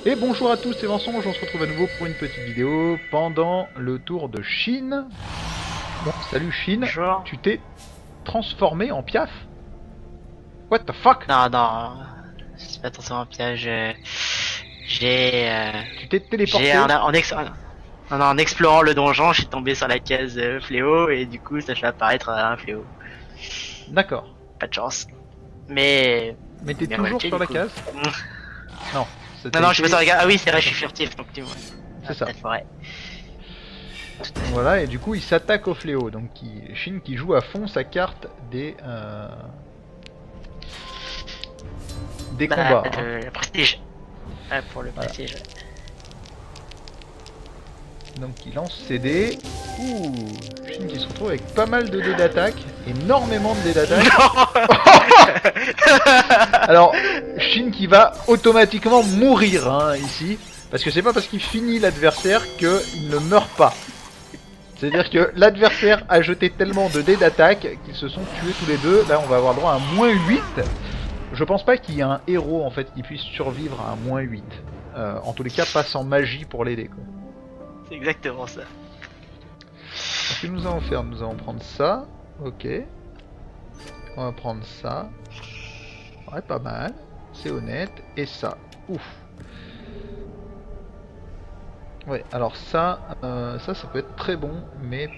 Et bonjour à tous, c'est Vincent, on se retrouve à nouveau pour une petite vidéo pendant le tour de Chine. Bon, salut Chine, Bonjour. tu t'es transformé en Piaf? What the fuck? Non, non, c'est pas attention un piège. J'ai, Tu t'es j'ai téléporté? en explorant le donjon, j'ai tombé sur la case fléau et du coup ça fait apparaître un fléau. D'accord. Pas de chance. Mais, Mais t'es bien toujours réussi sur du la coup. case? Non, ça Non, t'a non, je suis pas été... sur la case. Ah oui, c'est vrai, je suis D'accord, furtif, donc tu vois. c'est Ah, ça. peut-être forêt. Donc voilà, et du coup il s'attaque au fléau. Donc Chine qui joue à fond sa carte des Bah, combats. Hein. le prestige. Ah, pour le Voilà. prestige. Donc il lance ses dés. Ouh, Chine qui se retrouve avec pas mal de dés d'attaque, énormément de dés d'attaque. Alors, Shin qui va automatiquement mourir hein, ici, parce que c'est pas parce qu'il finit l'adversaire qu'il ne meurt pas. C'est-à-dire que l'adversaire a jeté tellement de dés d'attaque qu'ils se sont tués tous les deux. Là, on va avoir droit à un moins 8. Je pense pas qu'il y ait un héros en fait qui puisse survivre à un moins 8. En tous les cas, pas sans magie pour l'aider. Quoi. C'est exactement ça. Qu'est-ce que nous allons faire? Nous allons prendre ça. Ok. On va prendre ça. Ouais, pas mal. C'est honnête. Et ça. Ouf. Ouais, alors ça peut être très bon, mais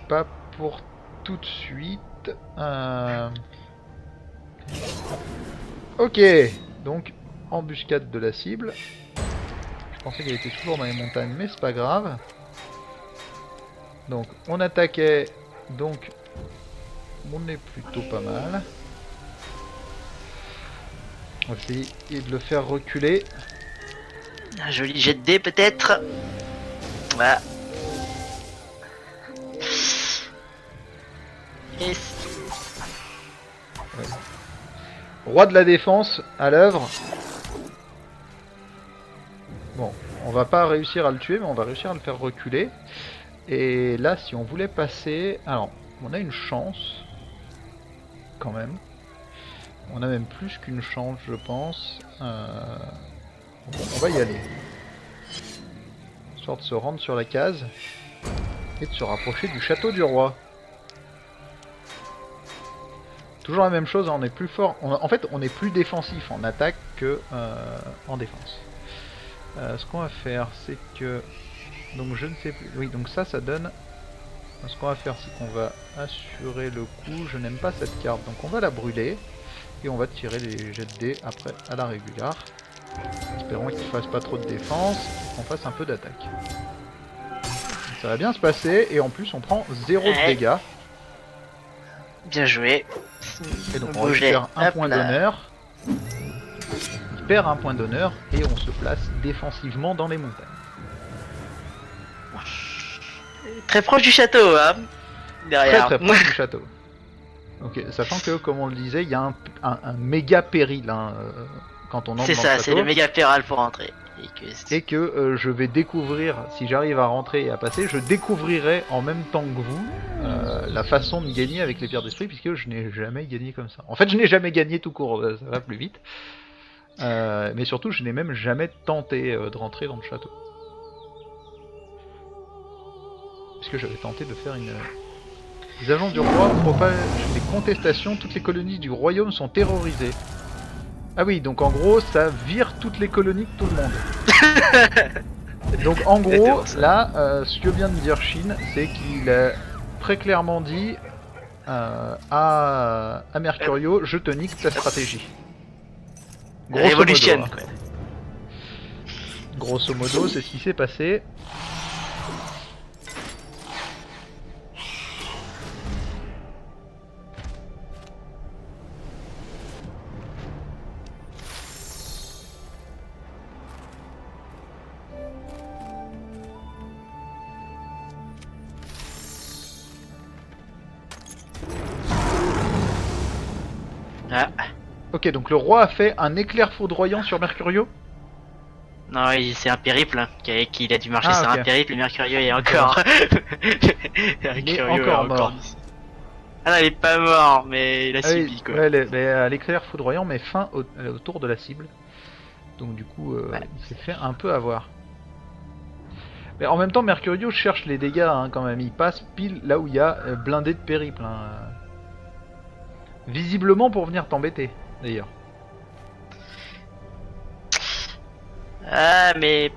pas pour tout de suite. Euh, Ok, donc embuscade de la cible. Je pensais qu'elle était toujours dans les montagnes, mais c'est pas grave. Donc on attaquait, donc on est plutôt pas mal. On va essayer de le faire reculer. Un joli jet de dés peut-être. Voilà. Et Ouais. Roi de la défense à l'œuvre. Bon, on va pas réussir à le tuer, mais on va réussir à le faire reculer. Et là, si on voulait passer... Alors, on a une chance, quand même. On a même plus qu'une chance, je pense. On va y aller. Histoire de se rendre sur la case. Et de se rapprocher du château du roi. Toujours la même chose, hein, on est plus fort. En fait, on est plus défensif en attaque que en défense. Ce qu'on va faire, c'est que... Donc je ne sais plus... Oui, donc ça donne... Ce qu'on va faire, c'est qu'on va assurer le coup. Je n'aime pas cette carte, donc on va la brûler. Et on va tirer les jets de dés après à la régulière. Espérons qu'il ne fasse pas trop de défense et qu'on fasse un peu d'attaque. Ça va bien se passer et en plus on prend 0 de ouais, dégâts. bien joué. Et donc on Bouger. récupère un Hop point là. d'honneur. Il perd un point d'honneur et on se place défensivement dans les montagnes. Très proche du château, hein. Très Derrière. très proche du château. Ok, sachant que comme on le disait, il y a un méga péril hein, quand on entre C'est dans le ça, c'est le château. méga péral pour entrer. Et que je vais découvrir, si j'arrive à rentrer et à passer, je découvrirai en même temps que vous la façon de gagner avec les pierres d'esprit, puisque je n'ai jamais gagné comme ça. En fait, je n'ai jamais gagné tout court, ça va plus vite. Mais surtout, je n'ai même jamais tenté de rentrer dans le château. Puisque j'avais tenté de faire une... Les agents du roi propagent des contestations, toutes les colonies du royaume sont terrorisées. Ah oui, donc en gros, ça vire toutes les colonies de tout le monde. Donc en gros, là, ce que vient de dire Shin, c'est qu'il a très clairement dit à Mercurio, je te nique ta stratégie. Grosso Révolution, modo, hein. quoi. Grosso modo, c'est ce qui s'est passé. Ah. Ok, donc le roi a fait un éclair foudroyant sur Mercurio. Non, c'est un périple hein, qu'il a dû marcher Ah sur un ok, périple. Et Mercurio est d'accord. encore. Il est Mercurio est encore encore mort. ici. Ah non, il est pas mort, mais il a Ah oui, subi quoi. ouais, l'éclair foudroyant met fin au tour de la cible. Donc du coup, Ouais. il s'est fait un peu avoir. Mais en même temps, Mercurio cherche les dégâts hein, quand même. Il passe pile là où il y a blindé de périple. Hein. Visiblement pour venir t'embêter, d'ailleurs. Ah, mais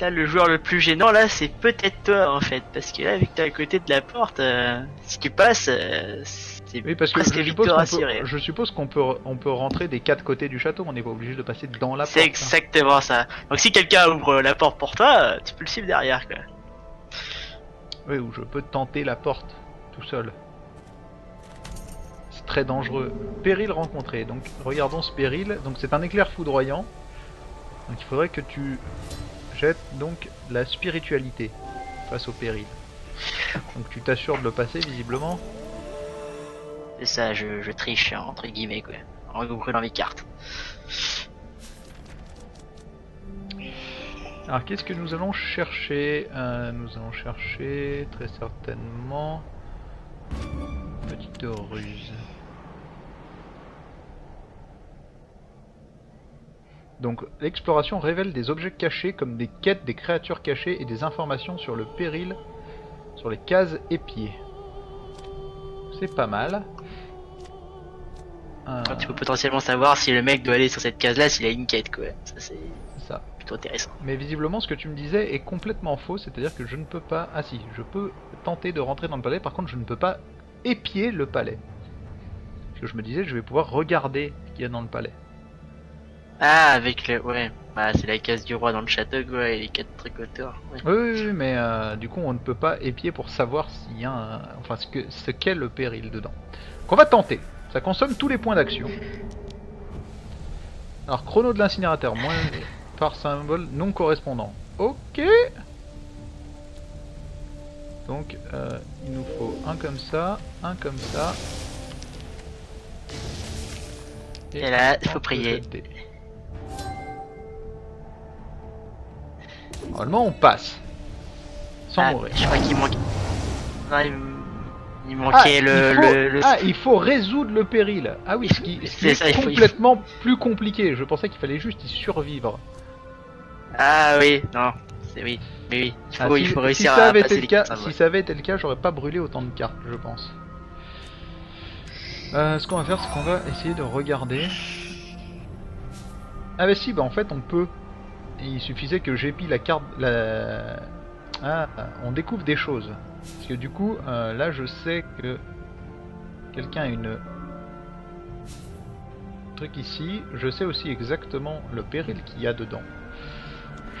là, le joueur le plus gênant, là, c'est peut-être toi, en fait. Parce que là, vu que t'es à côté de la porte, si tu passes, c'est Oui, parce que presque victoire assurée. je suppose on peut rentrer des quatre côtés du château. On n'est pas obligé de passer dans la C'est porte. Hein. exactement ça. Donc si quelqu'un ouvre la porte pour toi, tu peux le suivre derrière, quoi. Oui, ou je peux tenter la porte tout seul. C'est très dangereux. Péril rencontré. Donc regardons ce péril. Donc c'est un éclair foudroyant. Donc il faudrait que tu jettes donc la spiritualité face au péril. Donc tu t'assures de le passer visiblement. C'est ça, je triche, entre guillemets, quoi. En brûlant mes cartes. Alors qu'est-ce que nous allons chercher nous allons chercher très certainement petite ruse. Donc l'exploration révèle des objets cachés comme des quêtes, des créatures cachées et des informations sur le péril sur les cases épiées. C'est pas mal. Tu peux potentiellement savoir si le mec doit aller sur cette case-là, s'il a une quête, quoi. Ça, c'est Ça. plutôt intéressant. Mais visiblement ce que tu me disais est complètement faux, c'est-à-dire que je ne peux pas... Ah si, je peux tenter de rentrer dans le palais, par contre je ne peux pas épier le palais. Parce que je me disais je vais pouvoir regarder ce qu'il y a dans le palais. Ah, avec le... Ouais, bah c'est la case du roi dans le château, quoi, et les 4 trucs autour. Ouais. Oui, mais du coup on ne peut pas épier pour savoir s'il y a un... Enfin ce qu'est le péril dedans. Donc on va tenter. Ça consomme tous les points d'action. Alors chrono de l'incinérateur, moins par symbole non correspondant. Ok. Donc il nous faut un comme ça, un comme ça. Et là, un faut prier. de dés. Normalement on passe. Sans Ah, mourir. je crois qu'il manque... Non, il manquait il faut résoudre le péril. Ah oui, ce qui C'est est ça, il faut- complètement plus compliqué. Je pensais qu'il fallait juste y survivre. Ah oui, non, c'est oui. Mais oui, Ah, il faut si réussir ça à avait été passer le les cas, 4 si symboles. ça avait été le cas, j'aurais pas brûlé autant de cartes, je pense. Ce qu'on va faire, c'est qu'on va essayer de regarder. Ah bah si, bah en fait on peut. Il suffisait que j'épie la carte. Ah, on découvre des choses. Parce que du coup, là je sais que quelqu'un a une truc ici. Je sais aussi exactement le péril qu'il y a dedans.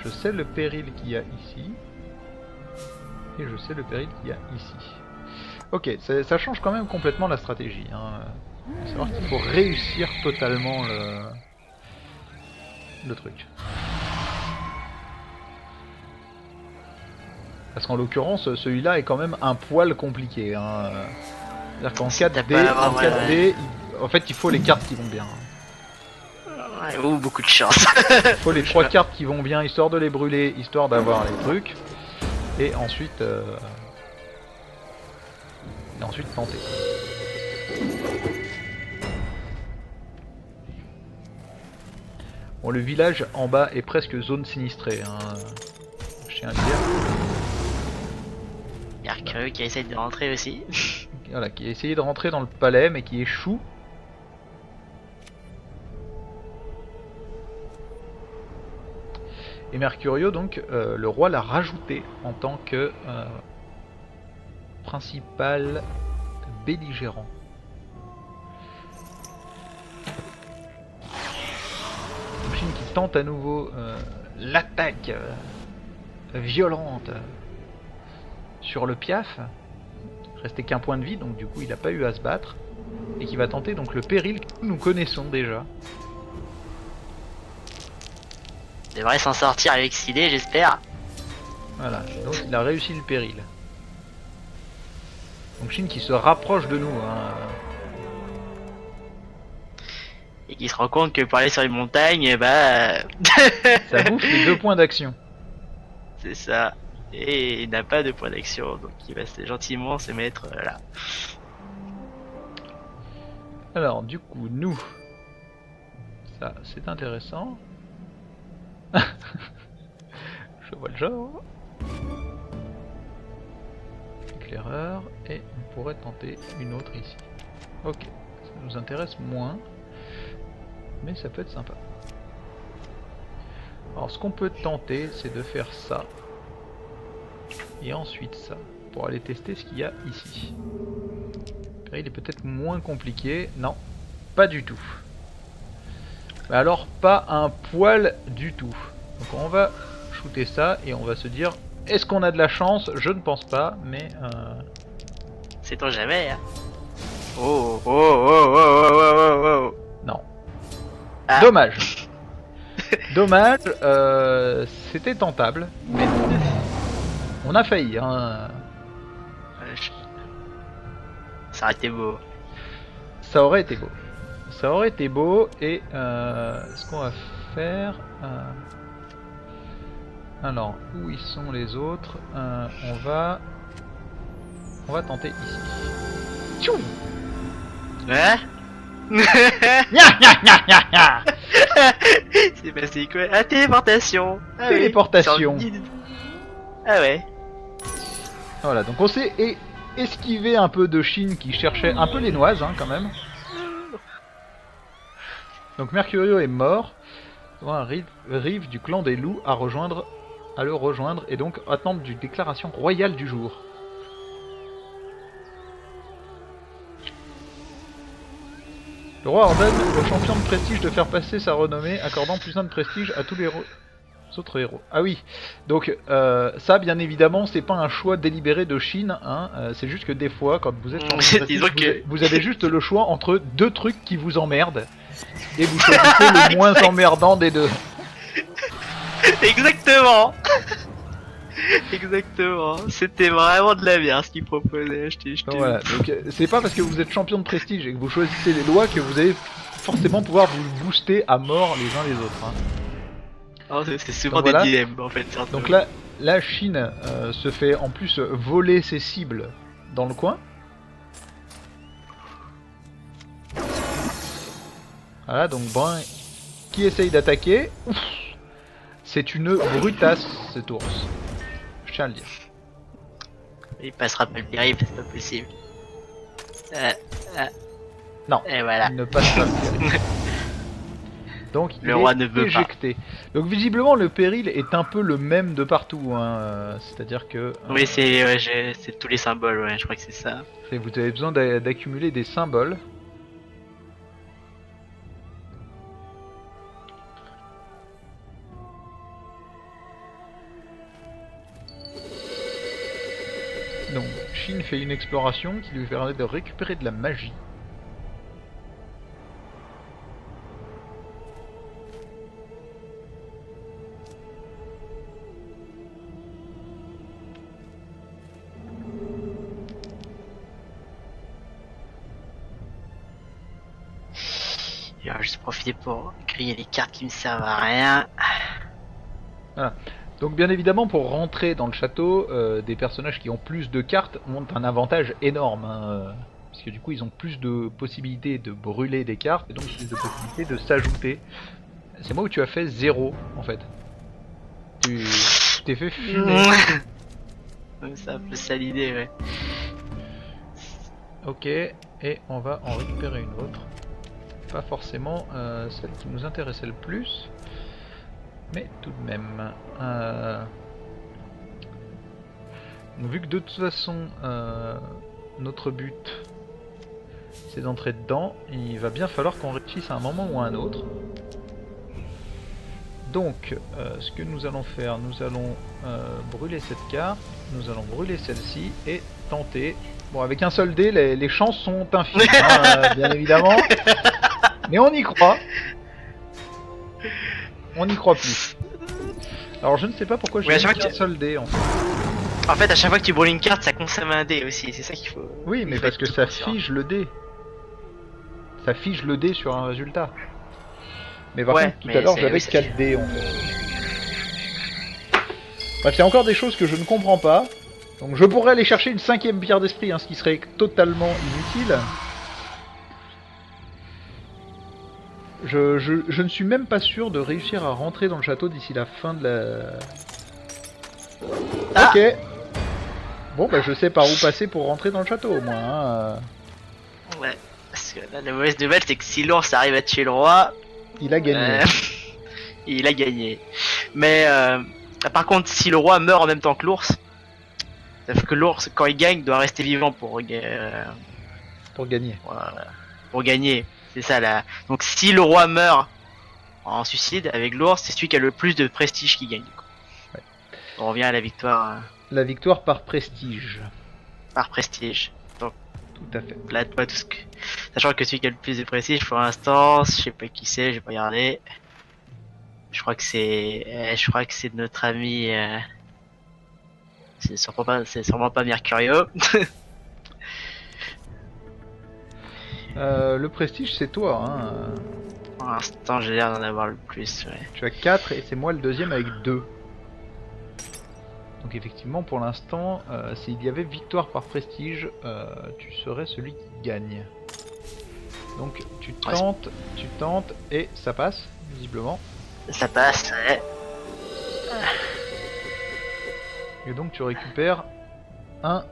Je sais le péril qu'il y a ici. Et je sais le péril qu'il y a ici. Ok, ça change quand même complètement la stratégie. Hein. Faut savoir qu'il faut réussir totalement le truc. Parce qu'en l'occurrence, celui-là est quand même un poil compliqué. Hein. C'est-à-dire qu'en 4D, en fait, il faut les cartes qui vont bien. Ouais, ou beaucoup de chance. Il faut les 3 cartes qui vont bien, histoire de les brûler, histoire d'avoir les trucs. Et ensuite tenter. Bon, le village en bas est presque zone sinistrée. Hein. Je tiens à le dire. Il y a Arcureux qui essaie de rentrer aussi. Voilà, qui a essayé de rentrer dans le palais, mais qui échoue. Et Mercurio, donc, le roi l'a rajouté en tant que principal belligérant. Chine qui tente à nouveau l'attaque violente sur le Piaf. Restait qu'un point de vie, donc du coup il n'a pas eu à se battre. Et qui va tenter donc le péril que nous connaissons déjà. Il devrait s'en sortir avec Silé, j'espère. Voilà, donc il a réussi le péril. Donc Shin qui se rapproche de nous. Hein. Et qui se rend compte que pour aller sur les montagnes, bah... Ça bouffe les 2 points d'action. C'est ça. Et il n'a pas de point d'action, donc il va gentiment se mettre là. Alors du coup, nous... Ça, c'est intéressant. Major. Éclaireur. Et on pourrait tenter une autre ici. Ok, ça nous intéresse moins. Mais ça peut être sympa. Alors ce qu'on peut tenter, c'est de faire ça. Et ensuite ça. Pour aller tester ce qu'il y a ici. Il est peut-être moins compliqué. Non, pas du tout. Mais alors pas un poil du tout. Donc on va shooter ça et on va se dire, est-ce qu'on a de la chance? Je ne pense pas, mais Sait-on jamais, hein. Oh, oh, oh, oh, oh, oh, oh, oh. non. Ah. Dommage. Dommage, c'était tentable, mais non. On a failli, hein. Ça aurait été beau. Ça aurait été beau. Ça aurait été beau et ce qu'on va faire... alors, où ils sont les autres? On va tenter ici. Tchou. Hein? Nya, nya, nya, nya, nya. C'est passé quoi? Ah, téléportation. Ah, Téléportation. Oui. Ah ouais. Voilà, donc on s'est esquivé un peu de Shin qui cherchait un peu les noises, hein, quand même. Donc Mercurio est mort. Un rive du clan des loups à le rejoindre et donc attendre d'une déclaration royale du jour. Le roi ordonne au champion de prestige de faire passer sa renommée, accordant plus 1 de prestige à tous les autres héros. Ah oui, donc ça bien évidemment c'est pas un choix délibéré de Shin, hein, c'est juste que des fois quand vous êtes champion de prestige, Disons que... vous avez juste le choix entre deux trucs qui vous emmerdent et vous choisissez le moins emmerdant des deux. Exactement. Exactement. C'était vraiment de la bière ce qu'il proposait. Donc voilà, donc c'est pas parce que vous êtes champion de prestige et que vous choisissez les lois que vous allez forcément pouvoir vous booster à mort les uns les autres. Hein. Oh, c'est souvent Donc des voilà. dilemmes en fait. Certains. Donc là, la Chine se fait en plus voler ses cibles dans le coin. Voilà, donc Brun qui essaye d'attaquer. C'est une brutasse cet ours. Je tiens à le dire. Il passera pas le périple, c'est pas possible. Non, Et voilà. il ne passe pas le péril. Donc il Le roi est ne veut éjecté. Donc visiblement le péril est un peu le même de partout. Hein. C'est-à-dire que... Oui, c'est tous les symboles, ouais, je crois que c'est ça. vous avez besoin d'accumuler des symboles. Donc, Shin fait une exploration qui lui permet de récupérer de la magie. Il va juste profiter pour griller les cartes qui me servent à rien. Voilà. Donc bien évidemment pour rentrer dans le château, des personnages qui ont plus de cartes ont un avantage énorme. Hein, parce que du coup ils ont plus de possibilités de brûler des cartes et donc plus de possibilités de s'ajouter. C'est moi où tu as fait 0 en fait. Tu t'es fait fumer. C'est un peu ça l'idée, ouais. Ok, et on va en récupérer une autre. Pas forcément celle qui nous intéressait le plus. Mais tout de même. Vu que de toute façon notre but c'est d'entrer dedans, il va bien falloir qu'on réussisse à un moment ou à un autre. Donc ce que nous allons faire, nous allons brûler cette carte, nous allons brûler celle-ci et tenter. Bon, avec un seul dé, les chances sont infimes, hein, bien évidemment. Mais on y croit. On n'y croit plus. Alors je ne sais pas pourquoi j'ai mis un seul dé en fait. En fait, à chaque fois que tu brûles une carte, ça consomme un dé aussi, c'est ça qu'il faut... Oui, mais parce que ça fige le dé. Ça fige le dé sur un résultat. Mais par contre, tout à l'heure, j'avais 4 dés en fait. Bref, il y a encore des choses que je ne comprends pas. Donc je pourrais aller chercher une 5ème pierre d'esprit, hein, ce qui serait totalement inutile. Je ne suis même pas sûr de réussir à rentrer dans le château d'ici la fin de Ah. Ok. Bon bah je sais par où passer pour rentrer dans le château au moins. Hein. Ouais. Parce que là, la mauvaise nouvelle, c'est que si l'ours arrive à tuer le roi, Il a gagné. euh, il a gagné. Mais par contre, si le roi meurt en même temps que l'ours, ça fait que l'ours, quand il gagne, doit rester vivant Pour gagner. pour gagner. C'est ça là. Donc si le roi meurt en suicide avec l'ours, c'est celui qui a le plus de prestige qui gagne. Du coup. Ouais. On revient à la victoire La victoire par prestige. par prestige. Donc Tout à fait. là, toi, tout ce que... Sachant que celui qui a le plus de prestige pour l'instant, je sais pas qui c'est, j'ai pas regardé. Je crois que c'est notre ami. C'est sûrement pas Mercurio. Le prestige c'est toi. Hein. Pour l'instant, j'ai l'air d'en avoir le plus. Ouais. Tu as 4 et c'est moi le deuxième avec 2. Donc effectivement pour l'instant, s'il y avait victoire par prestige, tu serais celui qui gagne. Donc tu tentes et ça passe, visiblement. Ça passe. Ouais. Et donc tu récupères un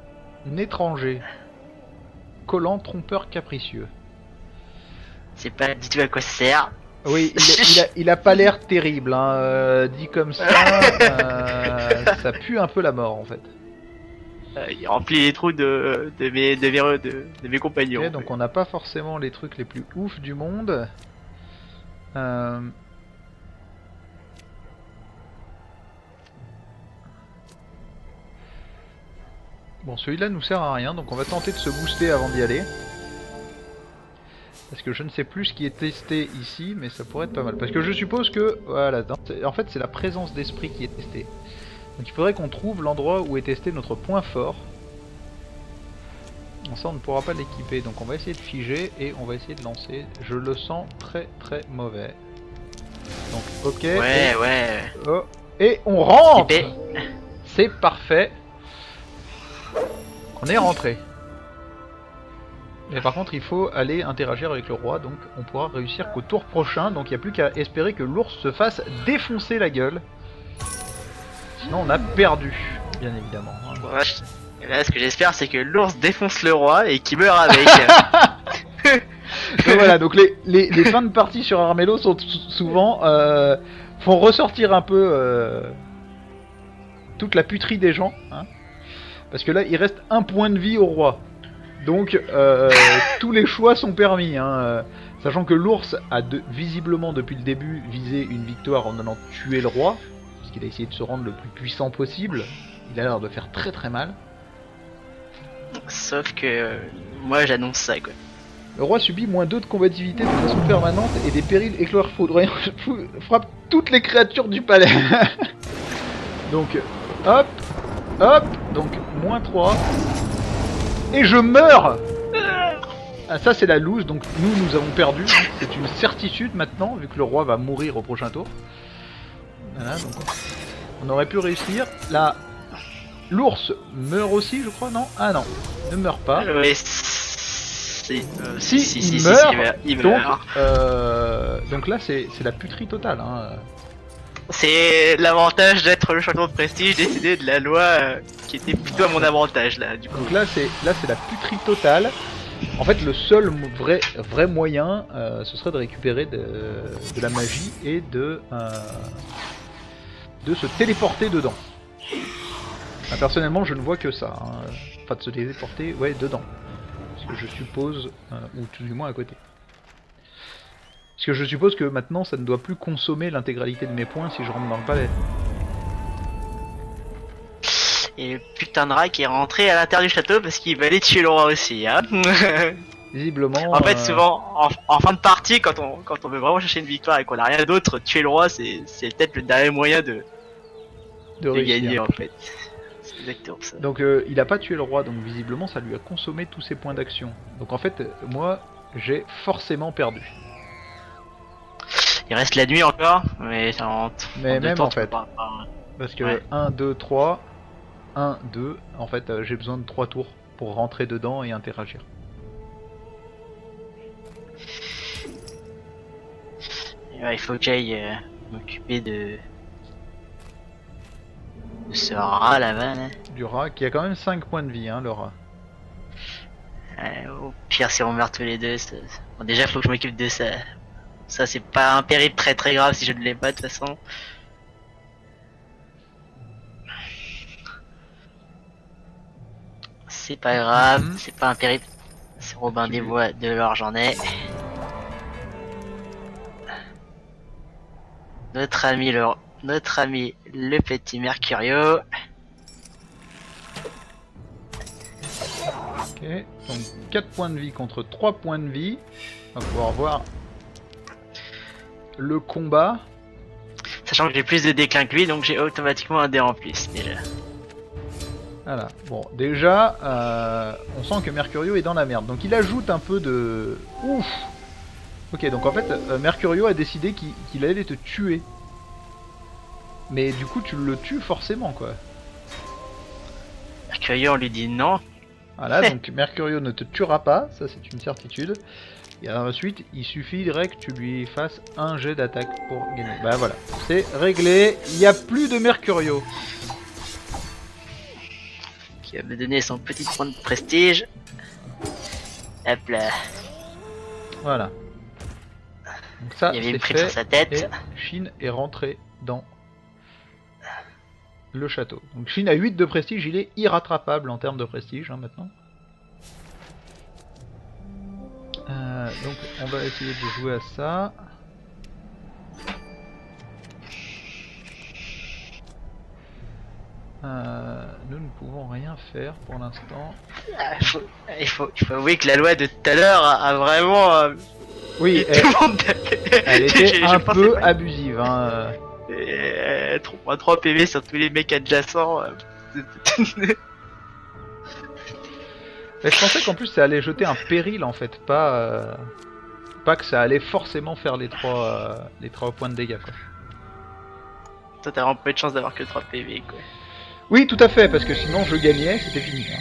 étranger. Collant trompeur capricieux. C'est pas du tout à quoi ça sert. Oui, il a pas l'air terrible, hein. Dit comme ça, ça pue un peu la mort en fait. Il remplit les trous de mes compagnons. Ok, donc on n'a pas forcément les trucs les plus ouf du monde. Bon, celui-là nous sert à rien, donc on va tenter de se booster avant d'y aller. Parce que je ne sais plus ce qui est testé ici, mais ça pourrait être pas mal. Parce que je suppose que, voilà, en fait c'est la présence d'esprit qui est testée. Donc il faudrait qu'on trouve l'endroit où est testé notre point fort. Bon, ça on ne pourra pas l'équiper, donc on va essayer de figer et on va essayer de lancer. Je le sens très très mauvais. Donc ok. Ouais, ouais. Oh, et on rentre. Épée. C'est parfait. On est rentré. Mais par contre il faut aller interagir avec le roi, donc on pourra réussir qu'au tour prochain. Donc il n'y a plus qu'à espérer que l'ours se fasse défoncer la gueule. Sinon on a perdu, bien évidemment. Hein. Ouais, et là, ce que j'espère, c'est que l'ours défonce le roi et qu'il meurt avec. Donc voilà, donc les fins de partie sur Armello sont souvent font ressortir un peu toute la puterie des gens, hein, parce que là il reste un point de vie au roi, donc tous les choix sont permis, hein, sachant que l'ours a visiblement depuis le début visé une victoire en allant tuer le roi, parce qu'il a essayé de se rendre le plus puissant possible. Il a l'air de faire très très mal. Sauf que moi j'annonce ça quoi. Le roi subit -2 de combativité de façon permanente et des périls éclairs foudroyants frappent toutes les créatures du palais. Donc, hop, hop, donc -3. Et je meurs. Ah, ça c'est la loose, donc nous avons perdu. C'est une certitude maintenant, vu que le roi va mourir au prochain tour. Voilà, donc on aurait pu réussir. Là, l'ours meurt aussi, je crois, non? Ah non, ne meurt pas. Si, il meurt, il meurt. Donc là c'est la puterie totale. Hein. C'est l'avantage d'être le champion de prestige décidé de la loi qui était plutôt à mon avantage là du coup. Donc là c'est la puterie totale. En fait le seul vrai moyen ce serait de récupérer de la magie et de se téléporter dedans. Enfin, personnellement je ne vois que ça. Hein. Enfin de se téléporter dedans. Que je suppose, ou tout du moins à côté. Parce que je suppose que maintenant ça ne doit plus consommer l'intégralité de mes points si je rentre dans le palais. Et putain de rat qui est rentré à l'intérieur du château parce qu'il va aller tuer le roi aussi, hein. Visiblement. En fait, souvent, en fin de partie, quand on veut vraiment chercher une victoire et qu'on a rien d'autre, tuer le roi, c'est peut-être le dernier moyen de gagner en fait. C'est exactement ça. Donc il a pas tué le roi, donc visiblement ça lui a consommé tous ses points d'action. Donc en fait, moi, j'ai forcément perdu. Il reste la nuit encore, mais ça rentre. Mais même temps, en fait. Parce que 1, 2, 3, 1, 2, en fait j'ai besoin de 3 tours pour rentrer dedans et interagir. Et ouais, il faut que j'aille m'occuper de Ce rat là-bas, là. Du rat, qui a quand même 5 points de vie, hein, le rat. Au pire, si on meurt tous les deux, bon, déjà, faut que je m'occupe de ça. Ça, c'est pas un périple très très grave si je ne l'ai pas, de toute façon. C'est pas grave, c'est pas un périple. C'est Robin des Bois, de l'or, j'en ai. Notre ami le petit Mercurio. Ok, donc 4 points de vie contre 3 points de vie. On va pouvoir voir le combat. Sachant que j'ai plus de déclin que lui, donc j'ai automatiquement un dé en plus déjà. Voilà, bon, déjà, on sent que Mercurio est dans la merde. Donc il ajoute un peu de... Ouf. Ok, donc en fait, Mercurio a décidé qu'il allait te tuer. Mais du coup, tu le tues forcément, quoi. Mercurio, on lui dit non. Voilà, donc Mercurio ne te tuera pas, ça c'est une certitude. Et ensuite, il suffirait que tu lui fasses un jet d'attaque pour gagner. Bah voilà, c'est réglé, il n'y a plus de Mercurio. Qui va me donner son petit point de prestige. Hop là. Voilà. Donc ça, il y avait c'est une prime fait, sur sa tête. et Shin est rentré dans le château. Donc Shin a 8 de prestige, il est irrattrapable en termes de prestige, hein, maintenant. Donc on va essayer de jouer à ça. Nous ne pouvons rien faire pour l'instant. Il faut avouer que la loi de tout à l'heure a vraiment... Oui, elle était un peu abusive. Hein. 3 PV sur tous les mecs adjacents. Mais je pensais qu'en plus ça allait jeter un péril en fait, pas que ça allait forcément faire les 3 points de dégâts, quoi. Toi t'as vraiment pas eu de chance d'avoir que 3 PV, quoi. Oui, tout à fait, parce que sinon je gagnais, c'était fini. Hein.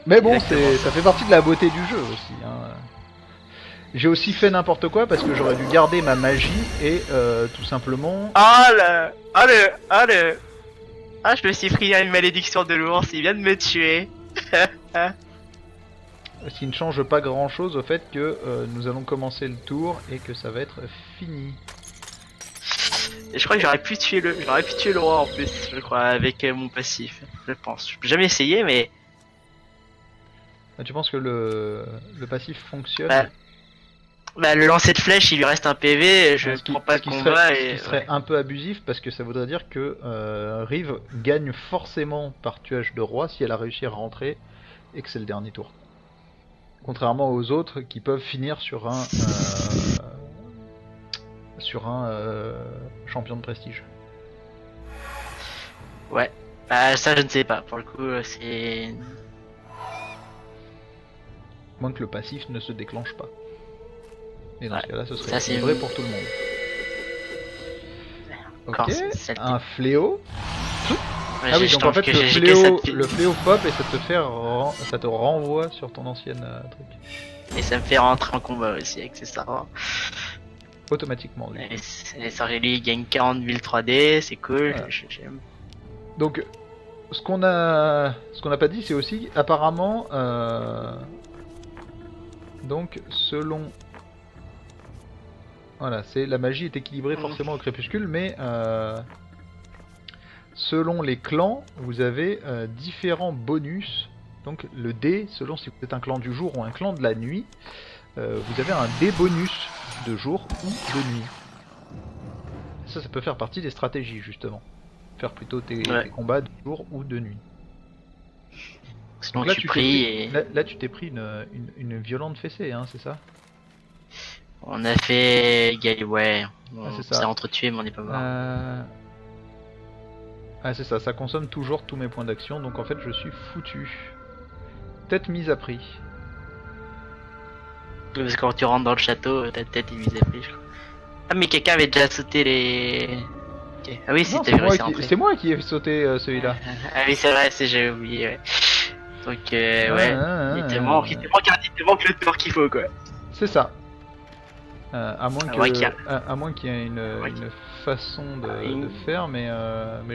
Mais bon, ça fait partie de la beauté du jeu aussi. Hein. J'ai aussi fait n'importe quoi parce que j'aurais dû garder ma magie et tout simplement... Ah, je me suis pris à une malédiction de l'ours, il vient de me tuer. Ce qui ne change pas grand chose au fait que nous allons commencer le tour et que ça va être fini. Et je crois que j'aurais pu tuer le roi en plus, je crois, avec mon passif, je pense. Je peux jamais essayer, mais... Tu penses que le passif fonctionne? Bah, le lancer de flèche, il lui reste un PV, je prends pas le combat et... Ce qui serait un peu abusif parce que ça voudrait dire que Rive gagne forcément par tuage de roi si elle a réussi à rentrer et que c'est le dernier tour. Contrairement aux autres qui peuvent finir sur un champion de prestige. Ouais, bah ça je ne sais pas, pour le coup c'est... Moins que le passif ne se déclenche pas. Et dans ce cas-là, ce ça, serait vrai pour tout le monde. Encore, ok, un fléau. Ouais, ah oui, donc en fait le fléau pop et ça te renvoie sur ton ancienne truc. Et ça me fait rentrer en combat aussi, accessoirement. Automatiquement. Du coup. Et Sorelli il gagne 40 000 3D, c'est cool. Voilà. J'aime. Donc, ce qu'on n'a pas dit, c'est aussi apparemment, donc selon, voilà, c'est la magie est équilibrée forcément au crépuscule, mais selon les clans, vous avez différents bonus. Donc le dé, selon si vous êtes un clan du jour ou un clan de la nuit, vous avez un dé bonus de jour ou de nuit. Ça peut faire partie des stratégies justement. Faire plutôt tes combats de jour ou de nuit. Sinon donc là, tu t'es pris une violente fessée, hein, c'est ça? On a fait... Ouais, on s'est entretué mais on n'est pas mort. Ah c'est ça, ça consomme toujours tous mes points d'action, donc en fait je suis foutu. Tête mise à prix. Parce que quand tu rentres dans le château, ta tête est mise à prix, je crois. Ah mais quelqu'un avait déjà sauté les... Okay. Ah oui, c'est moi qui ai sauté celui-là. Ah oui, c'est vrai, j'ai oublié, ouais. Donc, ouais, il te manque le tour qu'il faut, quoi. C'est ça. À moins Ouais, qu'il y a- à moins qu'il y ait ouais, une façon une de faire, mais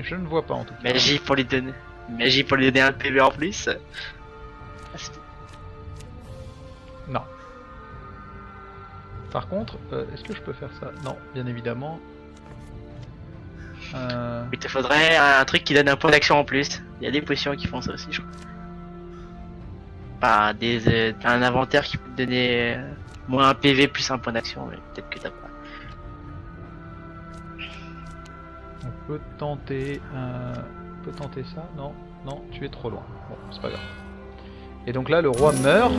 je ne vois pas en tout cas. magie pour lui donner. Magie pour lui donner un PV en plus. Ah, Non. Par contre, est-ce que je peux faire ça? Non, bien évidemment. Il te faudrait un truc qui donne un point d'action en plus. Il y a des potions qui font ça aussi, je crois. Pas t'as un inventaire qui peut te donner moins un PV plus un point d'action, mais peut-être que t'as pas. On peut tenter ça. Non, non, tu es trop loin. Bon, c'est pas grave. Et donc là, le roi meurt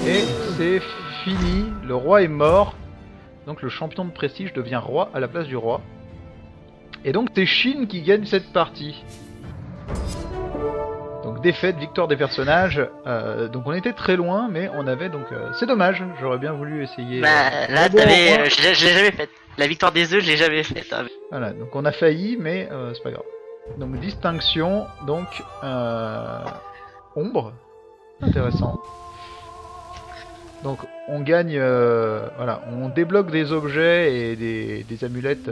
et c'est fini. Le roi est mort. Donc le champion de prestige devient roi à la place du roi. Et donc c'est Shin qui gagne cette partie. Donc défaite, victoire des personnages. Donc on était très loin, mais on avait donc... c'est dommage, j'aurais bien voulu essayer... Bah là, bon, t'avais. Je l'ai jamais faite. La victoire des œufs, je l'ai jamais faite. Hein. Voilà, donc on a failli, mais c'est pas grave. Donc distinction, donc... ombre. Intéressant. Donc on gagne... voilà, on débloque des objets et des amulettes...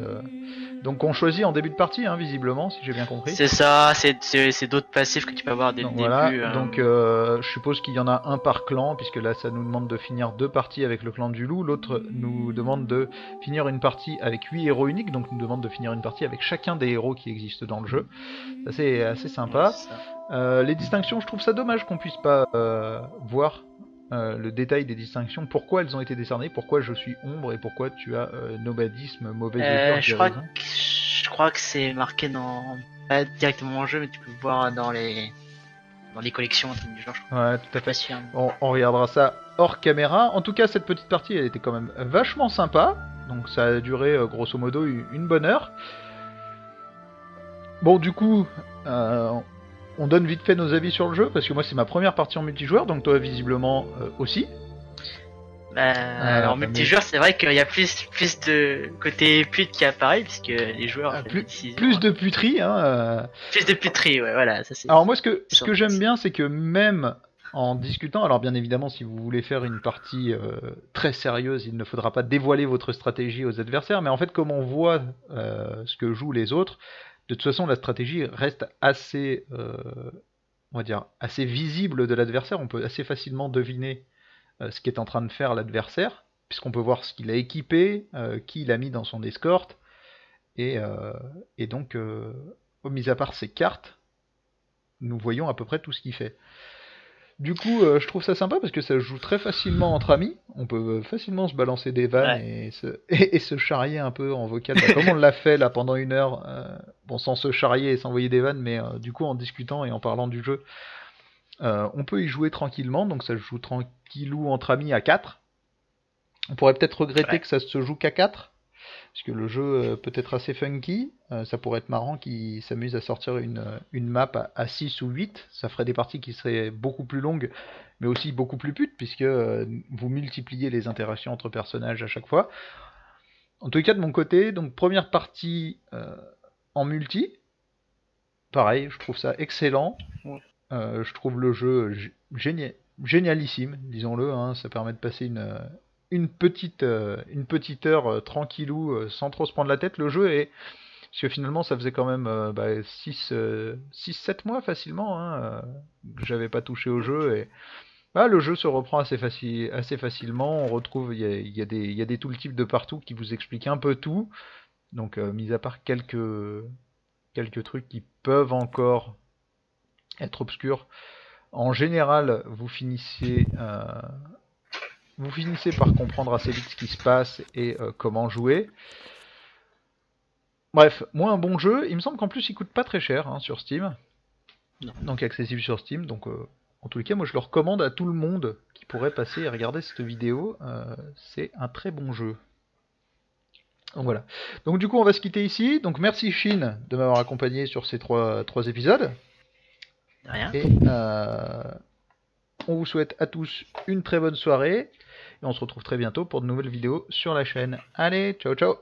donc on choisit en début de partie, hein, visiblement, si j'ai bien compris. C'est ça, c'est d'autres passifs que tu peux avoir dès Donc le voilà, début. donc je suppose qu'il y en a un par clan, puisque là ça nous demande de finir 2 parties avec le clan du loup, l'autre nous demande de finir une partie avec 8 héros uniques, donc nous demande de finir une partie avec chacun des héros qui existent dans le jeu. C'est assez sympa. Les distinctions, je trouve ça dommage qu'on puisse pas voir le détail des distinctions, pourquoi elles ont été décernées, pourquoi je suis ombre et pourquoi tu as nomadisme, mauvaise augure, Je crois que c'est marqué dans pas directement en jeu, mais tu peux le voir dans les collections du genre. Ouais, tout à fait. Sûr. On regardera ça hors caméra. En tout cas, cette petite partie, elle était quand même vachement sympa. Donc ça a duré grosso modo une bonne heure. Bon, du coup, on donne vite fait nos avis sur le jeu, parce que moi c'est ma première partie en multijoueur, donc toi visiblement aussi. En multijoueur, c'est vrai qu'il y a plus de côté pute qui apparaît, puisque les joueurs plus de puterie, hein. Plus de puterie, ouais, voilà. Ça, alors moi, ce que j'aime bien, c'est que même en discutant, alors bien évidemment, si vous voulez faire une partie très sérieuse, il ne faudra pas dévoiler votre stratégie aux adversaires, mais en fait, comme on voit ce que jouent les autres, de toute façon, la stratégie reste assez, on va dire, assez visible de l'adversaire. On peut assez facilement deviner ce qu'est en train de faire l'adversaire, puisqu'on peut voir ce qu'il a équipé, qui il a mis dans son escorte, et donc, mis à part ses cartes, nous voyons à peu près tout ce qu'il fait. Du coup, je trouve ça sympa parce que ça se joue très facilement entre amis. On peut facilement se balancer des vannes et se charrier un peu en vocal, comme on l'a fait là pendant 1 heure. Bon, sans se charrier et s'envoyer des vannes, mais du coup en discutant et en parlant du jeu, on peut y jouer tranquillement. Donc ça se joue tranquillou entre amis à 4. On pourrait peut-être regretter que ça se joue qu'à 4. Parce que le jeu peut être assez funky, ça pourrait être marrant qu'ils s'amusent à sortir une map à 6 ou 8, ça ferait des parties qui seraient beaucoup plus longues, mais aussi beaucoup plus putes, puisque vous multipliez les interactions entre personnages à chaque fois. En tout cas, de mon côté, donc première partie en multi, pareil, je trouve ça excellent, je trouve le jeu génialissime, disons-le, hein, ça permet de passer une petite heure tranquillou sans trop se prendre la tête. Le jeu est... Parce que finalement ça faisait quand même 6-7 mois facilement que j'avais pas touché au jeu et le jeu se reprend assez facilement. On retrouve, il y a des tooltips de partout qui vous expliquent un peu tout. Donc mis à part quelques trucs qui peuvent encore être obscurs, en général vous finissez par comprendre assez vite ce qui se passe et comment jouer. Bref, moi un bon jeu, il me semble qu'en plus il coûte pas très cher sur Steam. Non. Donc accessible sur Steam, donc en tous les cas moi je le recommande à tout le monde qui pourrait passer et regarder cette vidéo, c'est un très bon jeu. Donc voilà. Donc du coup on va se quitter ici, donc merci Shin de m'avoir accompagné sur ces 3 épisodes. De rien. Et on vous souhaite à tous une très bonne soirée. Et on se retrouve très bientôt pour de nouvelles vidéos sur la chaîne. Allez, ciao ciao.